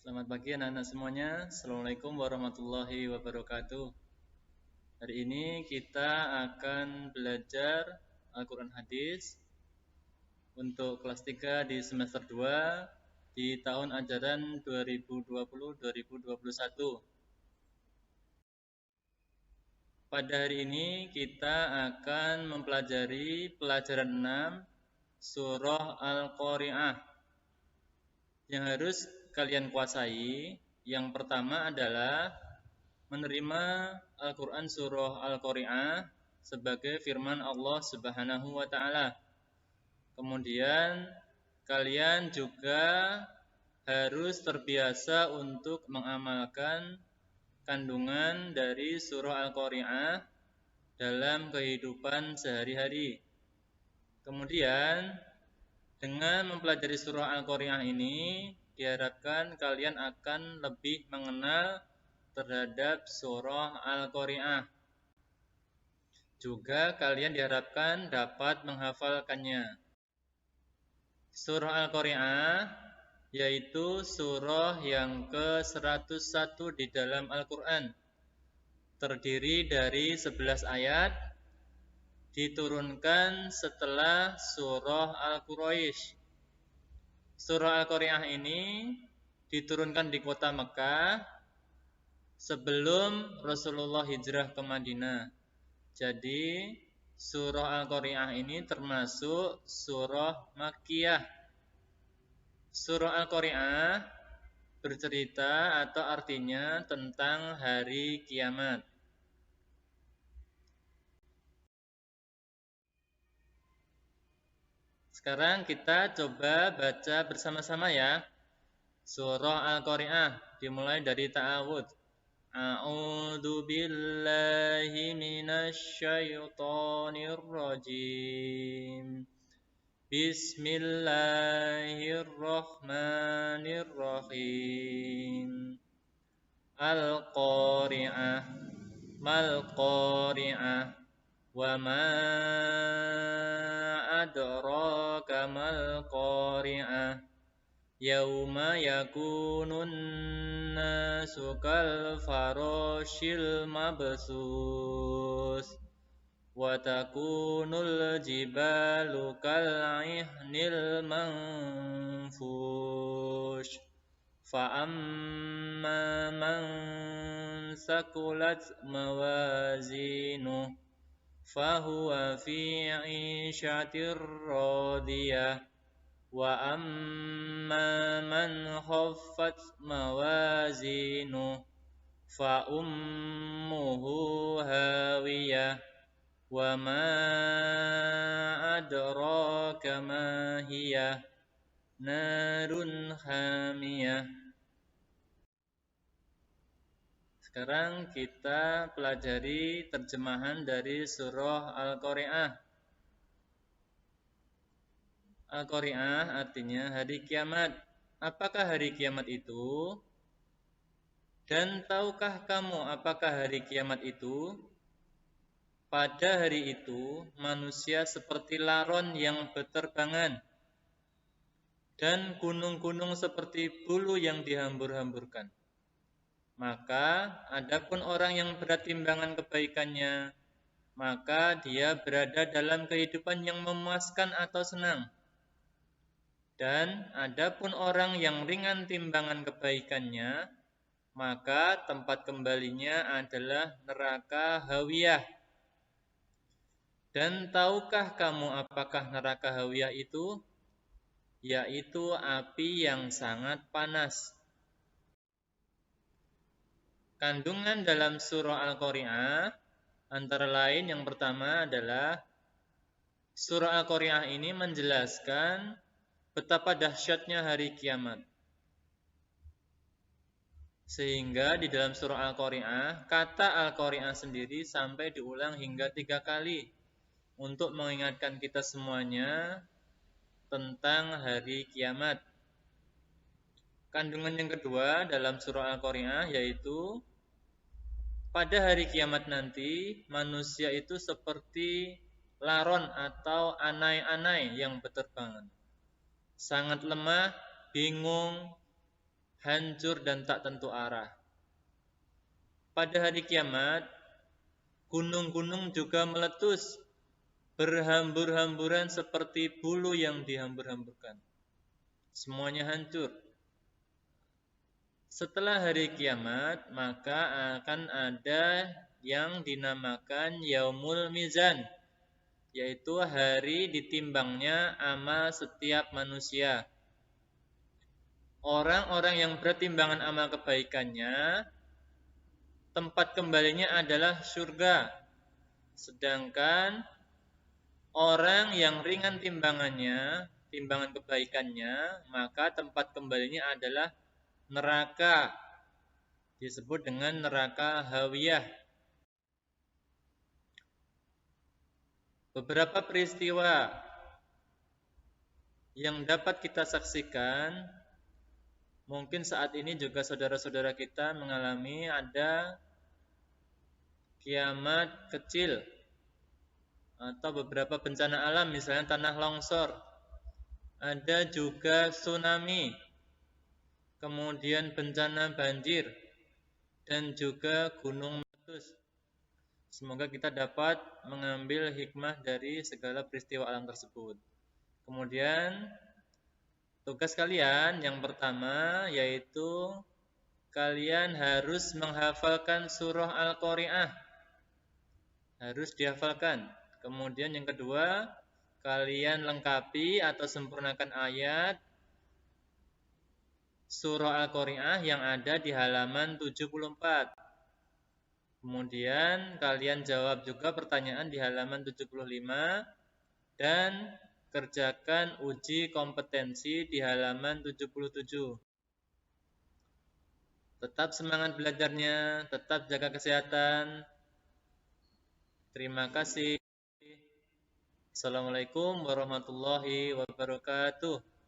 Selamat pagi anak-anak semuanya. Assalamualaikum warahmatullahi wabarakatuh. Hari ini kita akan belajar Al-Quran Hadis untuk kelas 3 di semester 2 di tahun ajaran 2020-2021. Pada hari ini kita akan mempelajari pelajaran 6 Surah Al-Qari'ah. Yang harus kalian kuasai, yang pertama adalah menerima Al-Quran Surah Al-Qari'ah sebagai firman Allah Subhanahu wa Ta'ala. Kemudian kalian juga harus terbiasa untuk mengamalkan kandungan dari Surah Al-Qari'ah dalam kehidupan sehari-hari. Kemudian dengan mempelajari Surah Al-Qari'ah ini diharapkan kalian akan lebih mengenal terhadap Surah Al-Qari'ah. Juga kalian diharapkan dapat menghafalkannya. Surah Al-Qari'ah yaitu surah yang ke-101 di dalam Al-Quran. Terdiri dari 11 ayat, diturunkan setelah surah Al-Quraisy. Surah Al-Qari'ah ini diturunkan di kota Mekah sebelum Rasulullah hijrah ke Madinah. Jadi surah Al-Qari'ah ini termasuk surah Makkiyah. Surah Al-Qari'ah bercerita atau artinya tentang hari kiamat. Sekarang kita coba baca bersama-sama ya. Surah Al-Qari'ah dimulai dari ta'awudz. A'udzu billahi minasy syaithanir rajim. Bismillahirrahmanirrahim. Al-Qari'ah, mal-Qari'ah, wa ma adraka mal-Qari'ah. Yauma yakunun nasu kal farashil mabsus wa takunul jibalu kal ihnil manfush fa amma man sakulat mawazinuh fahuwa fi 'ishatir radiyah wa amma man khaffat mawazinuh fa ummuhu hawiyah wa ma adraka ma hiyah narun hamiyah. Sekarang kita pelajari terjemahan dari surah Al-Qari'ah. Al-Qari'ah artinya hari kiamat. Apakah hari kiamat itu? Dan tahukah kamu apakah hari kiamat itu? Pada hari itu manusia seperti laron yang berterbangan dan gunung-gunung seperti bulu yang dihambur-hamburkan. Maka adapun orang yang berat timbangan kebaikannya, maka dia berada dalam kehidupan yang memuaskan atau senang. Dan adapun orang yang ringan timbangan kebaikannya, maka tempat kembalinya adalah neraka hawiyah. Dan tahukah kamu apakah neraka hawiyah itu? Yaitu api yang sangat panas. Kandungan dalam surah Al-Qari'ah antara lain yang pertama adalah surah Al-Qari'ah ini menjelaskan betapa dahsyatnya hari kiamat. Sehingga di dalam surah Al-Qari'ah, kata Al-Qari'ah sendiri sampai diulang hingga 3 kali untuk mengingatkan kita semuanya tentang hari kiamat. Kandungan yang kedua dalam surah Al-Qari'ah yaitu pada hari kiamat nanti manusia itu seperti laron atau anai-anai yang berterbangan. Sangat lemah, bingung, hancur dan tak tentu arah. Pada hari kiamat, gunung-gunung juga meletus, berhambur-hamburan seperti bulu yang dihambur-hamburkan. Semuanya hancur. Setelah hari kiamat, maka akan ada yang dinamakan Yaumul Mizan, yaitu hari ditimbangnya amal setiap manusia. Orang-orang yang bertimbangan amal kebaikannya, tempat kembalinya adalah surga. Sedangkan orang yang ringan timbangannya, timbangan kebaikannya, maka tempat kembalinya adalah neraka, disebut dengan neraka hawiyah. Beberapa peristiwa yang dapat kita saksikan, mungkin saat ini juga saudara-saudara kita mengalami ada kiamat kecil atau beberapa bencana alam, misalnya tanah longsor, ada juga tsunami, kemudian bencana banjir, dan juga gunung meletus. Semoga kita dapat mengambil hikmah dari segala peristiwa alam tersebut. Kemudian tugas kalian yang pertama yaitu kalian harus menghafalkan surah Al-Qari'ah. Harus dihafalkan. Kemudian yang kedua, kalian lengkapi atau sempurnakan ayat surah Al-Qari'ah yang ada di halaman 74. Kemudian kalian jawab juga pertanyaan di halaman 75 dan kerjakan uji kompetensi di halaman 77. Tetap semangat belajarnya, tetap jaga kesehatan. Terima kasih. Assalamualaikum warahmatullahi wabarakatuh.